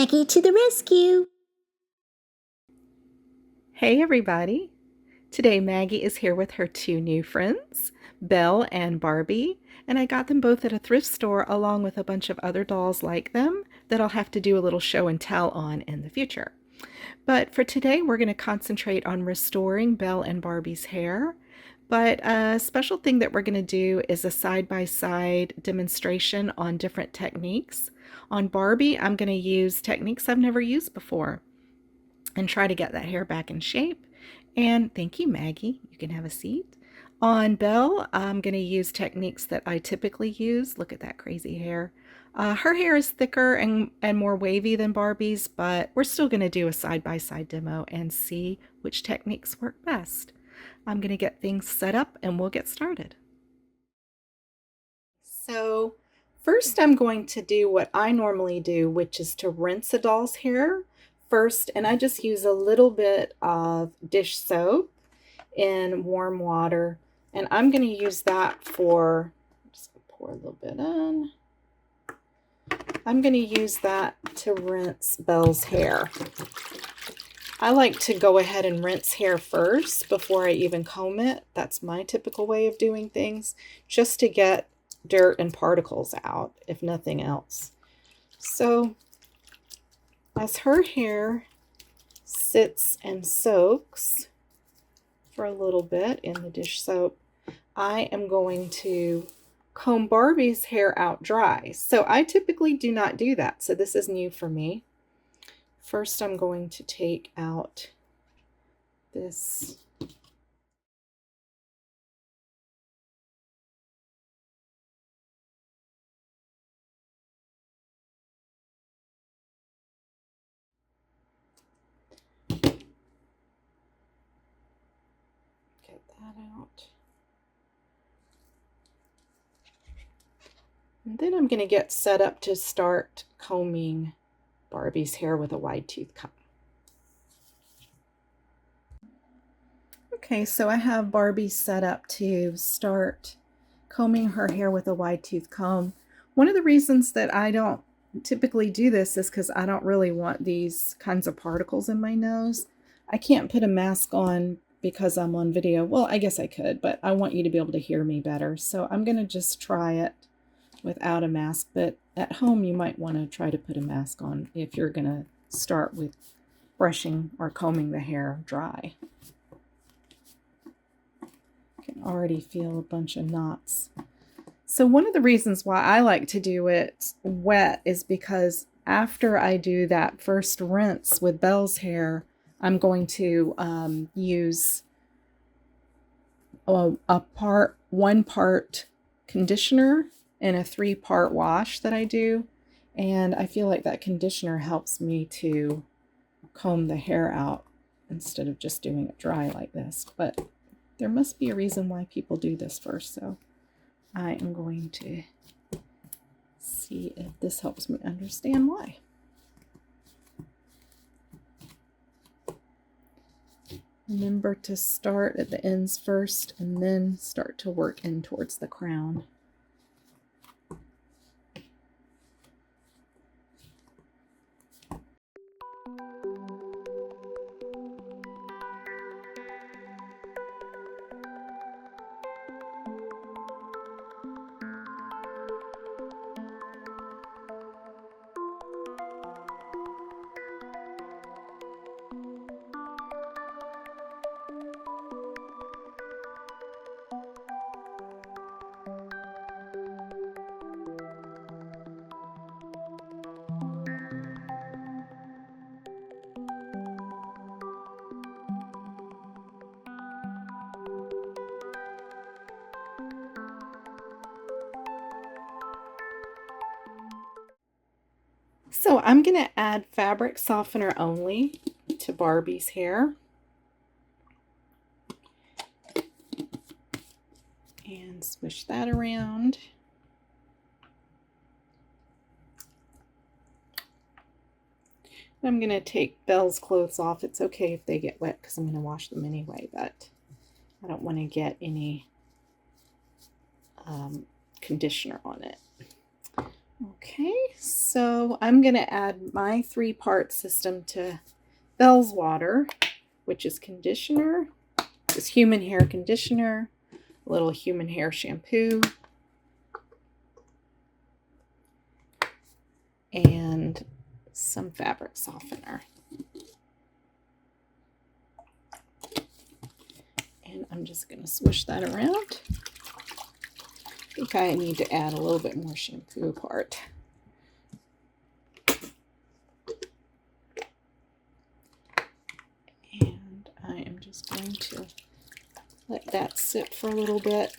Maggie to the rescue! Hey everybody! Today Maggie is here with her two new friends, Belle and Barbie, and I got them both at a thrift store along with a bunch of other dolls like them that I'll have to do a little show and tell on in the future. But for today we're going to concentrate on restoring Belle and Barbie's hair. But a special thing that we're going to do is a side-by-side demonstration on different techniques. On Barbie, I'm going to use techniques I've never used before and try to get that hair back in shape. And thank you, Maggie. You can have a seat. On Belle, I'm going to use techniques that I typically use. Look at that crazy hair. Her hair is thicker and more wavy than Barbie's, but we're still going to do a side-by-side demo and see which techniques work best. I'm going to get things set up and we'll get started. So first I'm going to do what I normally do, which is to rinse a doll's hair first, and I just use a little bit of dish soap in warm water, and I'm going to use that for, just pour a little bit in. I'm going to use that to rinse Belle's hair. I like to go ahead and rinse hair first before I even comb it. That's my typical way of doing things, just to get dirt and particles out, if nothing else. So as her hair sits and soaks for a little bit in the dish soap, I am going to comb Barbie's hair out dry. So I typically do not do that, so this is new for me. First, I'm going to take out this out. And then I'm going to get set up to start combing Barbie's hair with a wide tooth comb. Okay, so I have Barbie set up to start combing her hair with a wide tooth comb. One of the reasons that I don't typically do this is because I don't really want these kinds of particles in my nose. I can't put a mask on because I'm on video. Well, I guess I could, but I want you to be able to hear me better. So I'm going to just try it without a mask, but at home you might want to try to put a mask on if you're going to start with brushing or combing the hair dry. I can already feel a bunch of knots. So one of the reasons why I like to do it wet is because after I do that first rinse with Belle's hair, I'm going to use one part conditioner and a 3-part wash that I do. And I feel like that conditioner helps me to comb the hair out instead of just doing it dry like this. But there must be a reason why people do this first. So I am going to see if this helps me understand why. Remember to start at the ends first and then start to work in towards the crown. So I'm going to add fabric softener only to Barbie's hair. And swish that around. I'm going to take Belle's clothes off. It's okay if they get wet because I'm going to wash them anyway, but I don't want to get any conditioner on it. Okay, so I'm going to add my 3-part system to Belle's water, which is conditioner, this human hair conditioner, a little human hair shampoo, and some fabric softener. And I'm just going to swish that around. I think I need to add a little bit more shampoo part. And I am just going to let that sit for a little bit.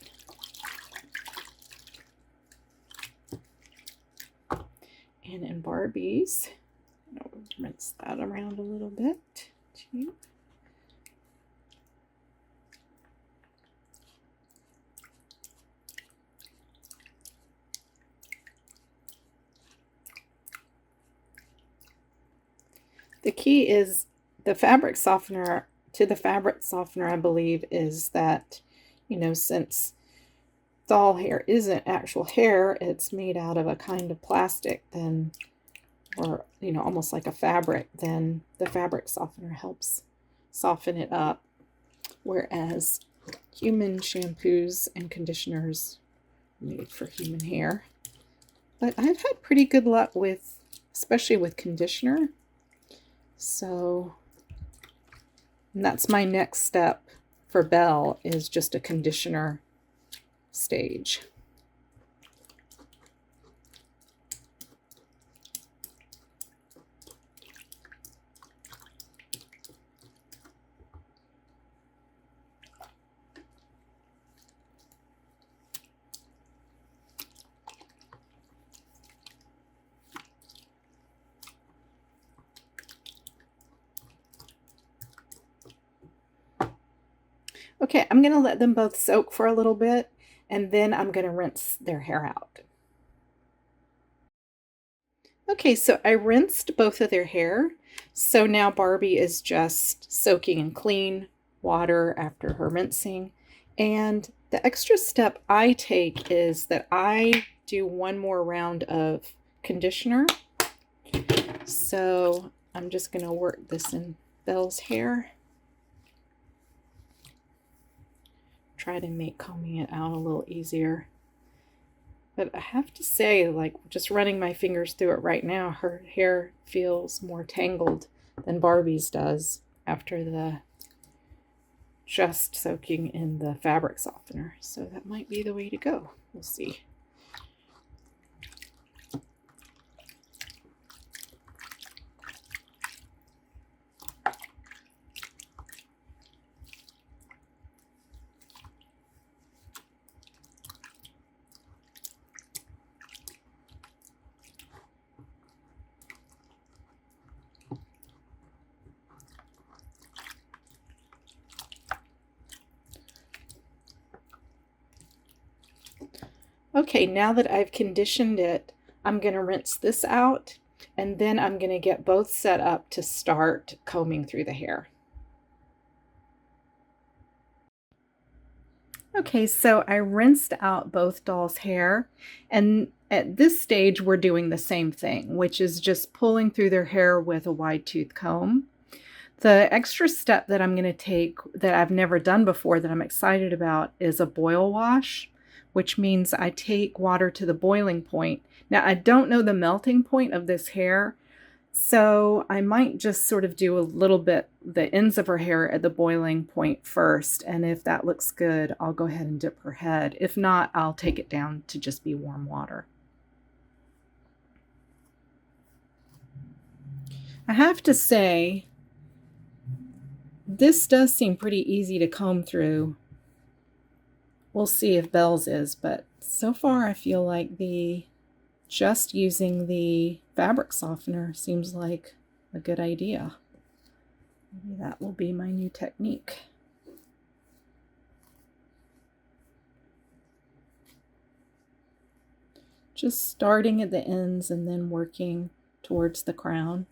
And in Barbie's, I'll rinse that around a little bit too. The key is the fabric softener. To the fabric softener, I believe, is that, you know, since doll hair isn't actual hair, it's made out of a kind of plastic, then, or, you know, almost like a fabric, then the fabric softener helps soften it up. Whereas human shampoos and conditioners are made for human hair. But I've had pretty good luck with, especially with conditioner. So, and that's my next step for Belle, is just a conditioner stage. Okay, I'm going to let them both soak for a little bit, and then I'm going to rinse their hair out. Okay, so I rinsed both of their hair. So now Barbie is just soaking in clean water after her rinsing. And the extra step I take is that I do one more round of conditioner. So I'm just going to work this in Belle's hair. Try to make combing it out a little easier. But I have to say, like, just running my fingers through it right now, her hair feels more tangled than Barbie's does after the just soaking in the fabric softener. So that might be the way to go. We'll see. Okay, now that I've conditioned it, I'm going to rinse this out, and then I'm going to get both set up to start combing through the hair. Okay, so I rinsed out both dolls' hair, and at this stage we're doing the same thing, which is just pulling through their hair with a wide tooth comb. The extra step that I'm going to take that I've never done before that I'm excited about is a boil wash, which means I take water to the boiling point. Now, I don't know the melting point of this hair, so I might just sort of do a little bit, the ends of her hair at the boiling point first, and if that looks good, I'll go ahead and dip her head. If not, I'll take it down to just be warm water. I have to say, this does seem pretty easy to comb through. We'll see if Belle's is, but so far I feel like just using the fabric softener seems like a good idea. Maybe that will be my new technique. Just starting at the ends and then working towards the crown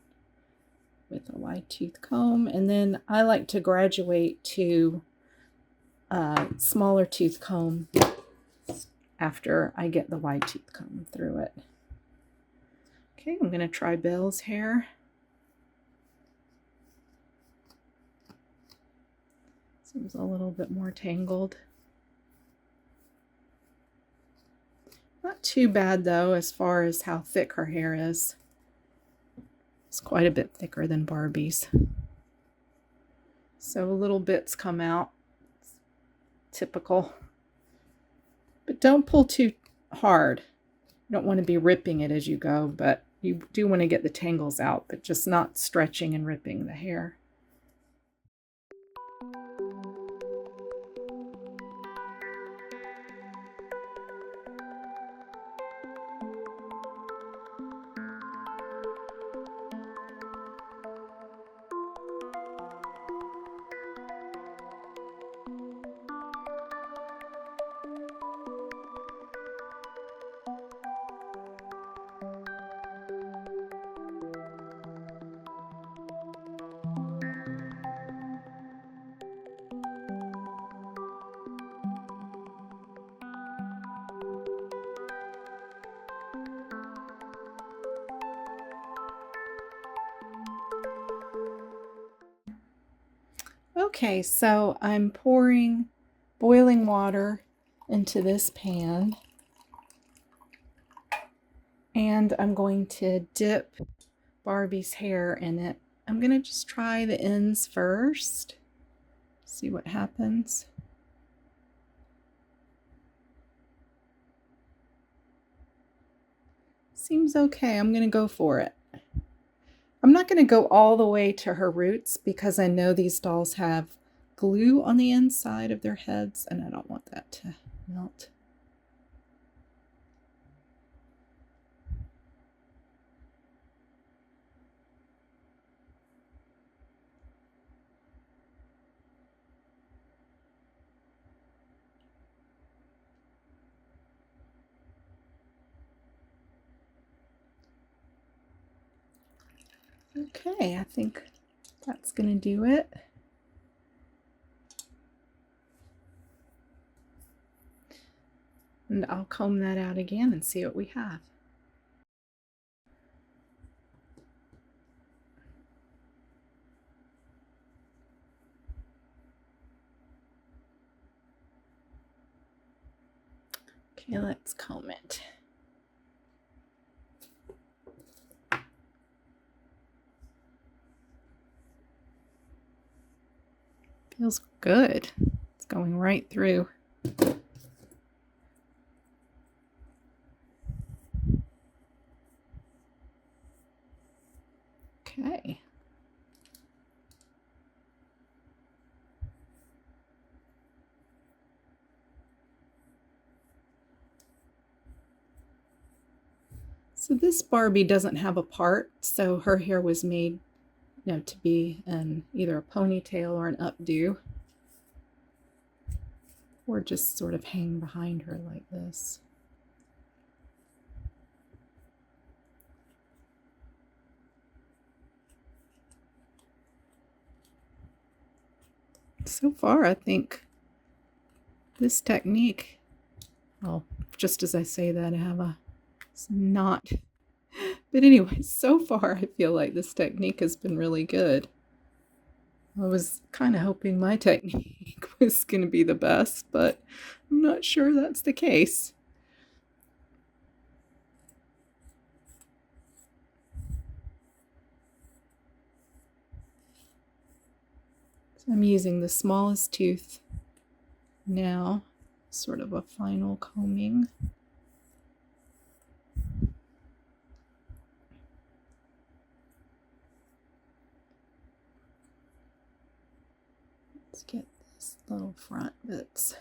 with a wide tooth comb. And then I like to graduate to a smaller tooth comb after I get the wide tooth comb through it. Okay, I'm going to try Belle's hair. Seems a little bit more tangled. Not too bad though, as far as how thick her hair is. It's quite a bit thicker than Barbie's. So little bits come out. It's typical. But don't pull too hard. You don't want to be ripping it as you go, but you do want to get the tangles out, but just not stretching and ripping the hair. Okay, so I'm pouring boiling water into this pan, and I'm going to dip Barbie's hair in it. I'm going to just try the ends first, see what happens. Seems okay. I'm going to go for it. I'm not going to go all the way to her roots because I know these dolls have glue on the inside of their heads and I don't want that to melt. Okay, I think that's going to do it. And I'll comb that out again and see what we have. Okay, let's comb it. Feels good. It's going right through. Okay. So this Barbie doesn't have a part, so her hair was made, to be in either a ponytail or an updo, or just sort of hang behind her like this. So far, I think this technique, well, just as I say that, I have it's not. But anyway, so far, I feel like this technique has been really good. I was kind of hoping my technique was going to be the best, but I'm not sure that's the case. So I'm using the smallest tooth now, sort of a final combing. Let's get this little front bits.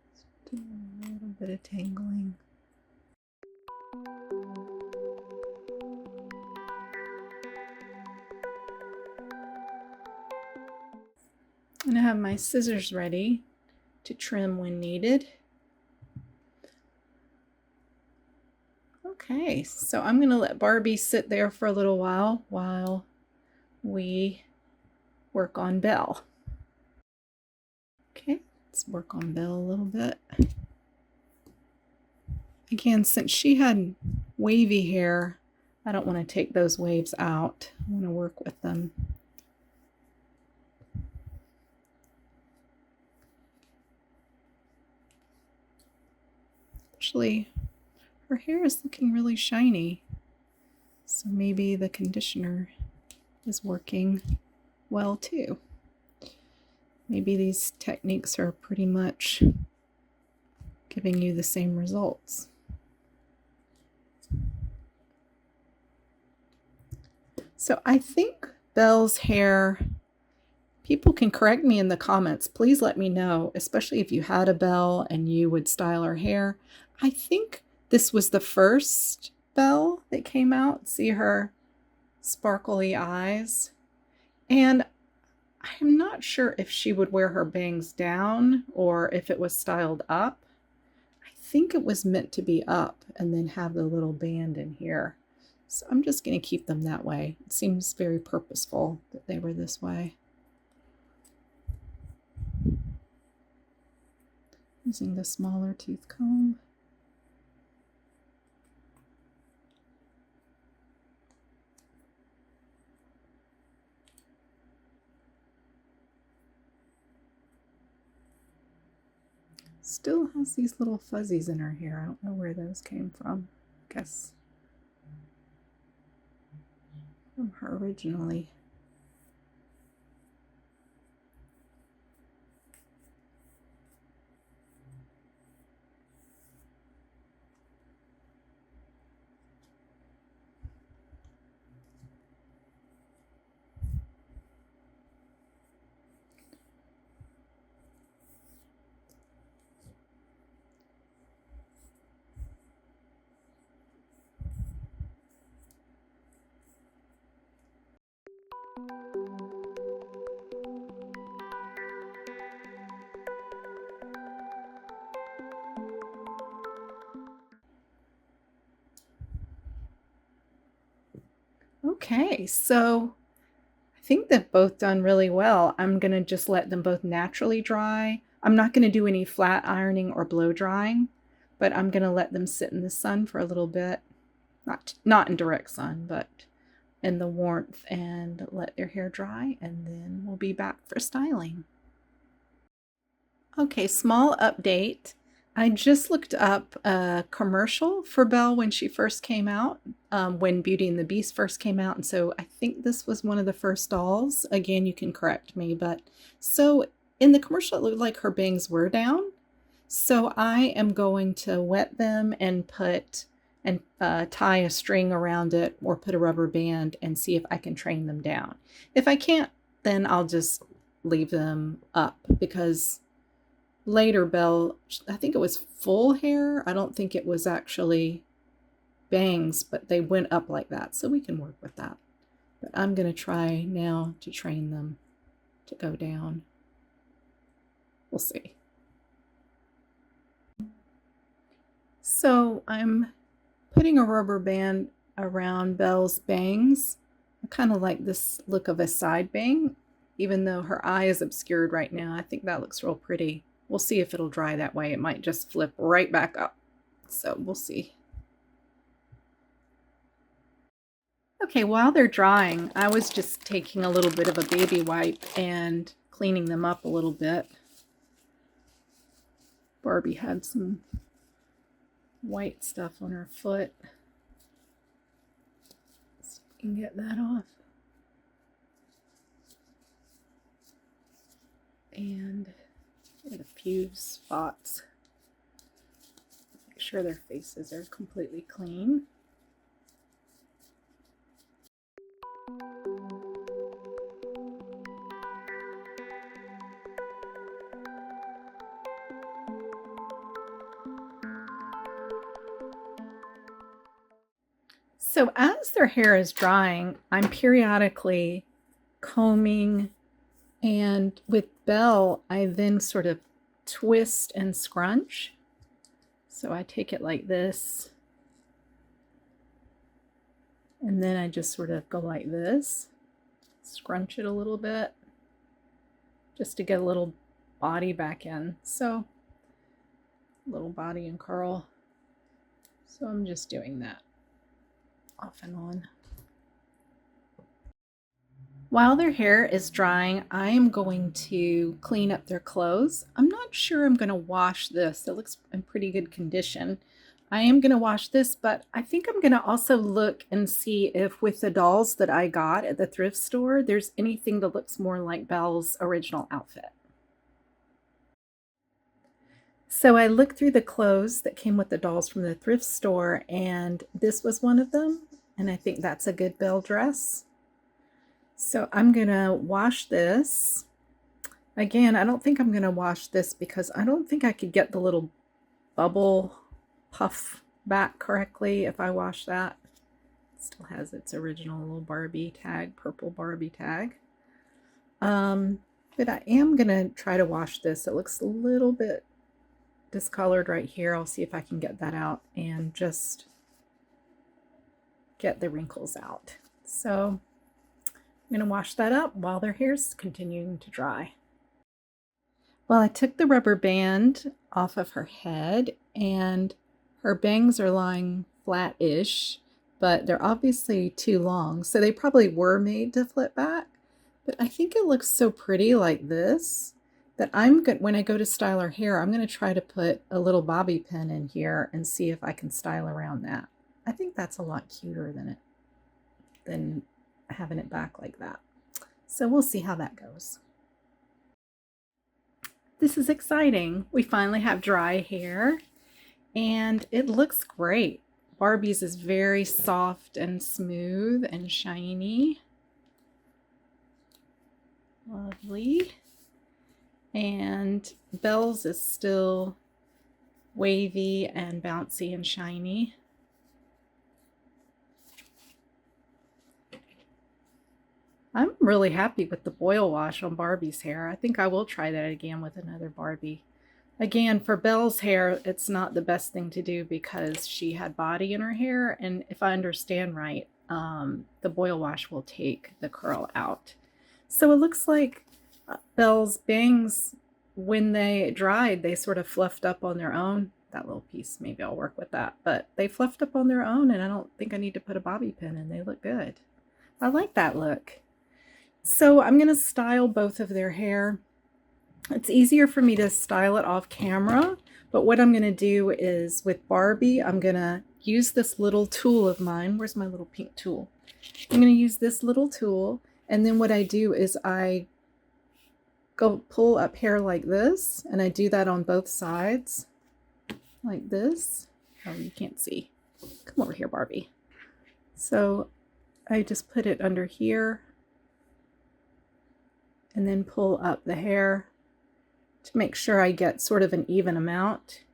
Let's do a little bit of tangling. And I have my scissors ready to trim when needed. Okay, so I'm going to let Barbie sit there for a little while we work on Belle. Okay, let's Let's work on Belle a little bit. Again, since she had wavy hair, I don't want to take those waves out. I want to work with them. Actually, her hair is looking really shiny, so maybe the conditioner is working well too. Maybe these techniques are pretty much giving you the same results. So I think Belle's hair, people can correct me in the comments. Please let me know, especially if you had a Belle and you would style her hair. I think this was the first Belle that came out. See her sparkly eyes. And I'm not sure if she would wear her bangs down or if it was styled up. I think it was meant to be up and then have the little band in here. So I'm just going to keep them that way. It seems very purposeful that they were this way. Using the smaller tooth comb. Still has these little fuzzies in her hair. I don't know where those came from. I guess from her originally. Okay, so I think they've both done really well. I'm going to just let them both naturally dry. I'm not going to do any flat ironing or blow drying, but I'm going to let them sit in the sun for a little bit. Not in direct sun, but in the warmth, and let their hair dry, and then we'll be back for styling. Okay, small update. I just looked up a commercial for Belle when she first came out, when Beauty and the Beast first came out, and so I think this was one of the first dolls. Again, you can correct me, but so in the commercial it looked like her bangs were down. So I am going to wet them and put and tie a string around it or put a rubber band and see if I can train them down. If I can't, then I'll just leave them up, because later Belle, I think it was full hair. I don't think it was actually bangs, but they went up like that, so we can work with that. But I'm going to try now to train them to go down. We'll see. So I'm putting a rubber band around Belle's bangs. I kind of like this look of a side bang, even though her eye is obscured right now. I think that looks real pretty. We'll see if it'll dry that way. It might just flip right back up. So we'll see. Okay, while they're drying, I was just taking a little bit of a baby wipe and cleaning them up a little bit. Barbie had some white stuff on her foot. Let's see if we can get that off. And get a few spots. Make sure their faces are completely clean. So as their hair is drying, I'm periodically combing, and with Belle, I then sort of twist and scrunch. So I take it like this, and then I just sort of go like this, scrunch it a little bit, just to get a little body back in. So little body and curl. So I'm just doing that off and on. While their hair is drying, I am going to clean up their clothes. I'm not sure I'm going to wash this. It looks in pretty good condition. I am going to wash this, but I think I'm going to also look and see if with the dolls that I got at the thrift store, there's anything that looks more like Belle's original outfit. So I looked through the clothes that came with the dolls from the thrift store, and this was one of them. And I think that's a good Belle dress. So I'm going to wash this. Again, I don't think I'm going to wash this because I don't think I could get the little bubble puff back correctly if I wash that. It still has its original little Barbie tag, purple Barbie tag. But I am going to try to wash this. It looks a little bit discolored right here. I'll see if I can get that out and just get the wrinkles out. So I'm going to wash that up while their hair's continuing to dry. Well, I took the rubber band off of her head, and her bangs are lying flat-ish, but they're obviously too long, so they probably were made to flip back. But I think it looks so pretty like this that when I go to style her hair, I'm going to try to put a little bobby pin in here and see if I can style around that. I think that's a lot cuter than having it back like that. So we'll see how that goes. This is exciting. We finally have dry hair and it looks great. Barbie's is very soft and smooth and shiny. Lovely. And Belle's is still wavy and bouncy and shiny. I'm really happy with the boil wash on Barbie's hair. I think I will try that again with another Barbie. Again, for Belle's hair, it's not the best thing to do because she had body in her hair. And if I understand right, the boil wash will take the curl out. So it looks like Belle's bangs, when they dried, they sort of fluffed up on their own. That little piece, maybe I'll work with that. But they fluffed up on their own, and I don't think I need to put a bobby pin in. They look good. I like that look. So I'm going to style both of their hair. It's easier for me to style it off camera, but what I'm going to do is with Barbie, I'm going to use this little tool of mine. Where's my little pink tool? I'm going to use this little tool, and then what I do is I go pull up hair like this, and I do that on both sides like this. Oh, you can't see. Come over here, Barbie. So I just put it under here and then pull up the hair to make sure I get sort of an even amount.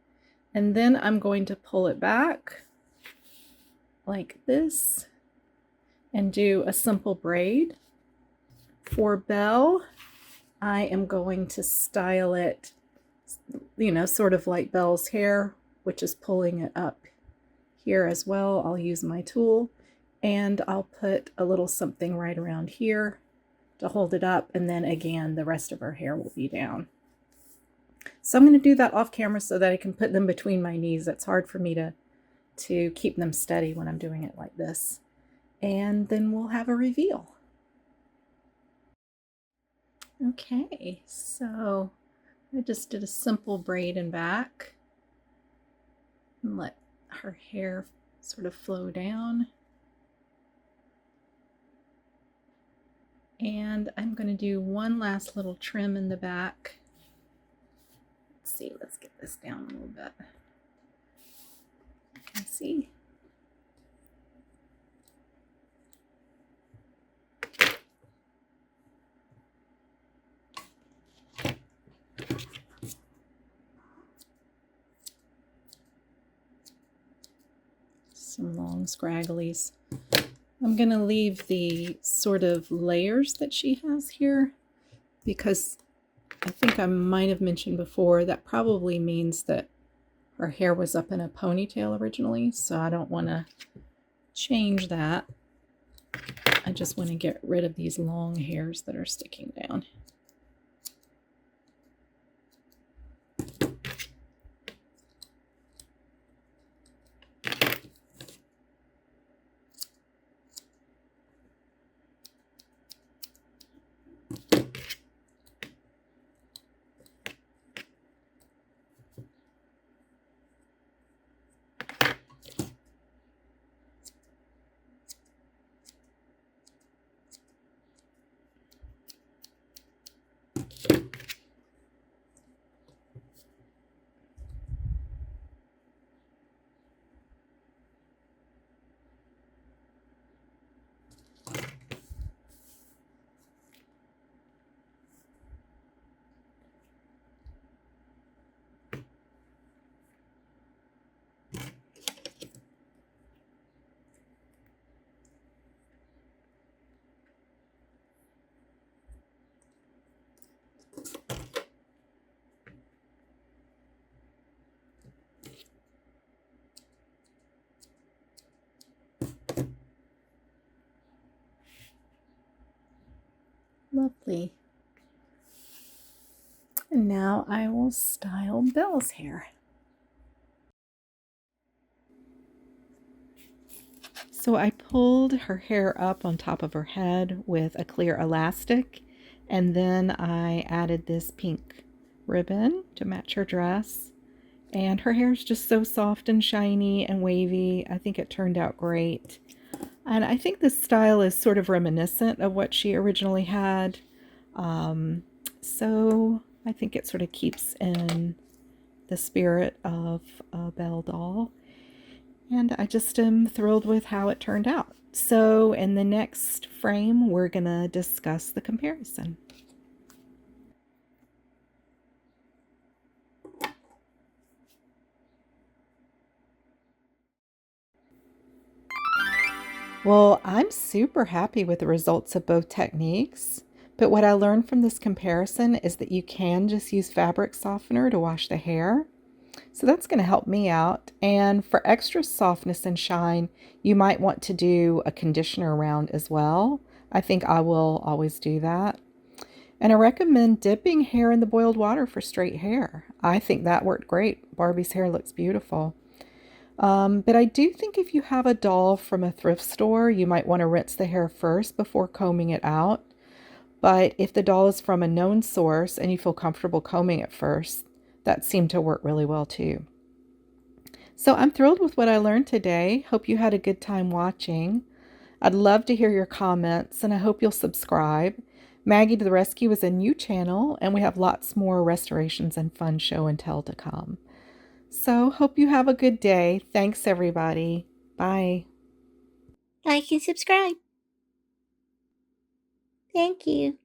And then I'm going to pull it back like this and do a simple braid. For Belle, I am going to style it, you know, sort of like Belle's hair, which is pulling it up here as well. I'll use my tool and I'll put a little something right around here to hold it up, and then again the rest of her hair will be down. So I'm going to do that off camera so that I can put them between my knees. It's hard for me to keep them steady when I'm doing it like this. And then we'll have a reveal. Okay, so I just did a simple braid in back and let her hair sort of flow down. And I'm going to do one last little trim in the back. Let's see, let's get this down a little bit. You can see. Some long scragglies. I'm going to leave the sort of layers that she has here because I think I might have mentioned before that probably means that her hair was up in a ponytail originally, so I don't want to change that. I just want to get rid of these long hairs that are sticking down. Lovely. And now I will style Belle's hair. So I pulled her hair up on top of her head with a clear elastic, and then I added this pink ribbon to match her dress. And her hair is just so soft and shiny and wavy. I think it turned out great. And I think this style is sort of reminiscent of what she originally had. So I think it sort of keeps in the spirit of a Belle doll. And I just am thrilled with how it turned out. So in the next frame, we're going to discuss the comparison. Well, I'm super happy with the results of both techniques. But what I learned from this comparison is that you can just use fabric softener to wash the hair. So that's going to help me out. And for extra softness and shine, you might want to do a conditioner round as well. I think I will always do that. And I recommend dipping hair in the boiled water for straight hair. I think that worked great. Barbie's hair looks beautiful. But I do think if you have a doll from a thrift store, you might want to rinse the hair first before combing it out. But if the doll is from a known source and you feel comfortable combing it first, that seemed to work really well too. So I'm thrilled with what I learned today. Hope you had a good time watching. I'd love to hear your comments, and I hope you'll subscribe. Maggie to the Rescue is a new channel, and we have lots more restorations and fun show and tell to come. So hope you have a good day. Thanks, everybody. Bye. Like and subscribe. Thank you.